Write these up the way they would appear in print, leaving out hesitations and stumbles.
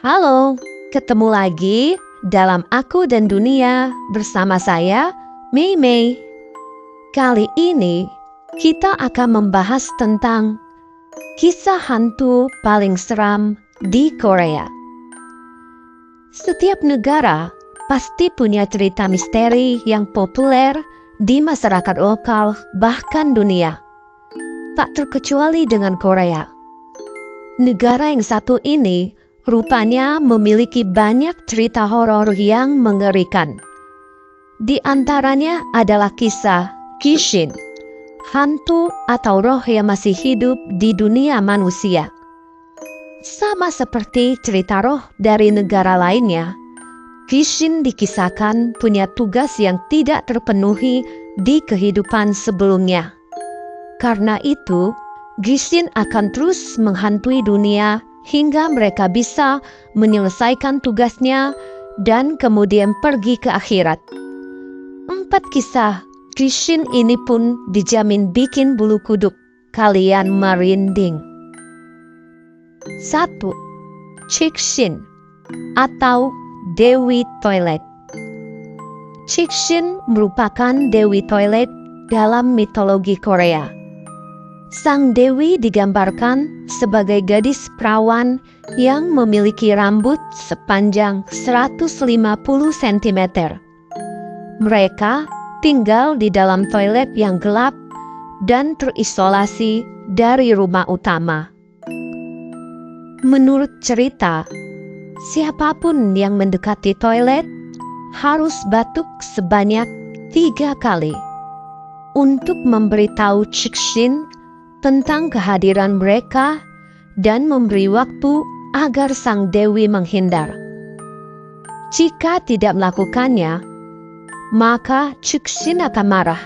Halo, ketemu lagi dalam Aku dan Dunia bersama saya, Mei Mei. Kali ini kita akan membahas tentang kisah hantu paling seram di Korea. Setiap negara pasti punya cerita misteri yang populer di masyarakat lokal bahkan dunia. Tak terkecuali dengan Korea. Negara yang satu ini rupanya memiliki banyak cerita horor yang mengerikan. Di antaranya adalah kisah Kishin, hantu atau roh yang masih hidup di dunia manusia. Sama seperti cerita roh dari negara lainnya, Kishin dikisahkan punya tugas yang tidak terpenuhi di kehidupan sebelumnya. Karena itu, Kishin akan terus menghantui dunia hingga mereka bisa menyelesaikan tugasnya dan kemudian pergi ke akhirat. 4 kisah Kishin ini pun dijamin bikin bulu kuduk kalian merinding. 1. Cixin atau Dewi Toilet. Cixin merupakan Dewi Toilet dalam mitologi Korea. Sang Dewi digambarkan sebagai gadis perawan yang memiliki rambut sepanjang 150 cm. Mereka tinggal di dalam toilet yang gelap dan terisolasi dari rumah utama. Menurut cerita, siapapun yang mendekati toilet harus batuk sebanyak 3 kali untuk memberitahu Cixin tentang kehadiran mereka dan memberi waktu agar sang Dewi menghindar. Jika tidak melakukannya, maka Cixin akan marah.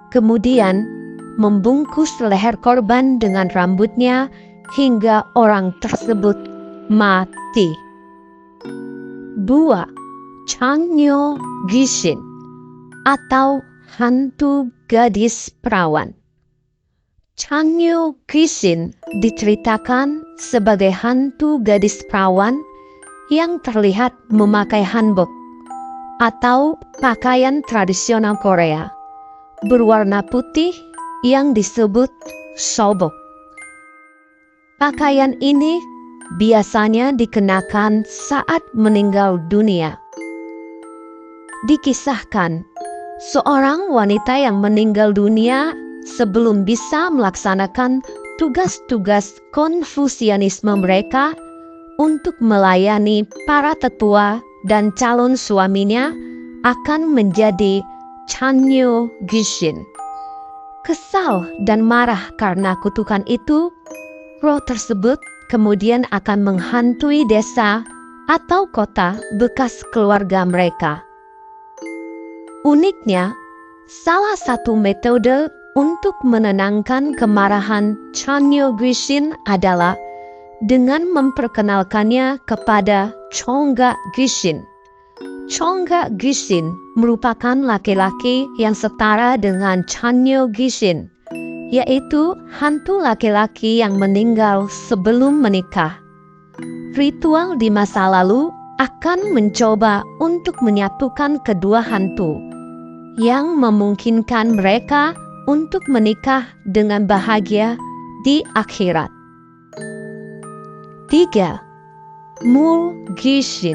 Kemudian membungkus leher korban dengan rambutnya hingga orang tersebut mati. 2. Changnyo Gishin atau hantu gadis perawan. Changnyo Gishin diceritakan sebagai hantu gadis perawan yang terlihat memakai hanbok atau pakaian tradisional Korea berwarna putih yang disebut sobok. Pakaian ini biasanya dikenakan saat meninggal dunia. Dikisahkan, seorang wanita yang meninggal dunia sebelum bisa melaksanakan tugas-tugas Konfusianisme mereka untuk melayani para tetua dan calon suaminya akan menjadi Changnyo Gishin. Kesal dan marah karena kutukan itu, roh tersebut kemudian akan menghantui desa atau kota bekas keluarga mereka. Uniknya, salah satu metode untuk menenangkan kemarahan Changnyo Gishin adalah dengan memperkenalkannya kepada Chonga Gishin. Chonga Gishin merupakan laki-laki yang setara dengan Changnyo Gishin, yaitu hantu laki-laki yang meninggal sebelum menikah. Ritual di masa lalu akan mencoba untuk menyatukan kedua hantu, yang memungkinkan mereka untuk menikah dengan bahagia di akhirat. 3. Mul Gishin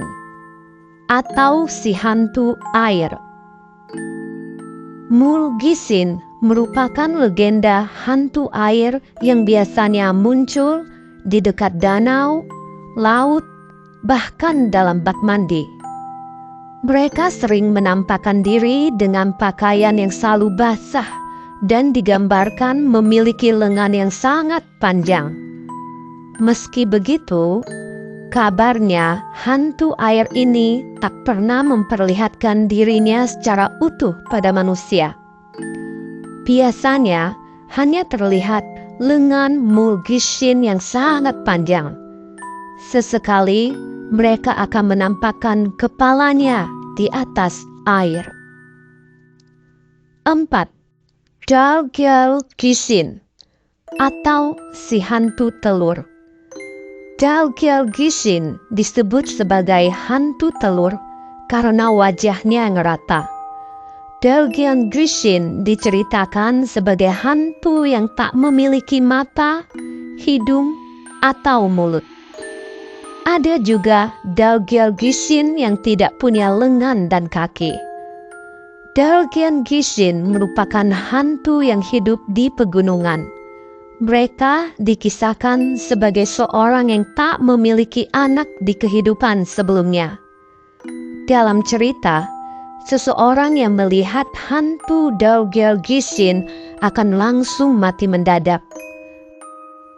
atau si hantu air. Mul Gishin merupakan legenda hantu air yang biasanya muncul di dekat danau, laut, bahkan dalam bak mandi. Mereka sering menampakkan diri dengan pakaian yang selalu basah dan digambarkan memiliki lengan yang sangat panjang. Meski begitu, kabarnya hantu air ini tak pernah memperlihatkan dirinya secara utuh pada manusia. Biasanya hanya terlihat lengan Mul Gishin yang sangat panjang. Sesekali mereka akan menampakkan kepalanya di atas air. 4. Dalgyal Gishin atau si hantu telur. Dalgyeolgishin disebut sebagai hantu telur karena wajahnya yang rata. Dalgyeolgishin diceritakan sebagai hantu yang tak memiliki mata, hidung, atau mulut. Ada juga Dalgyeolgishin yang tidak punya lengan dan kaki. Dalgyeolgishin merupakan hantu yang hidup di pegunungan. Mereka dikisahkan sebagai seorang yang tak memiliki anak di kehidupan sebelumnya. Dalam cerita, seseorang yang melihat hantu Dalgyeolgishin akan langsung mati mendadak.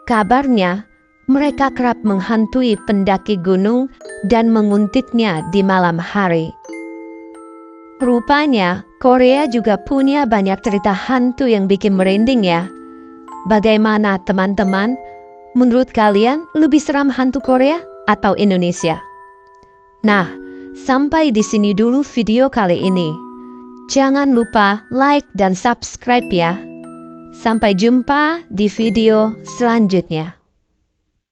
Kabarnya, mereka kerap menghantui pendaki gunung dan menguntitnya di malam hari. Rupanya, Korea juga punya banyak cerita hantu yang bikin merinding ya. Bagaimana teman-teman? Menurut kalian lebih seram hantu Korea atau Indonesia? Nah, sampai di sini dulu video kali ini. Jangan lupa like dan subscribe ya. Sampai jumpa di video selanjutnya.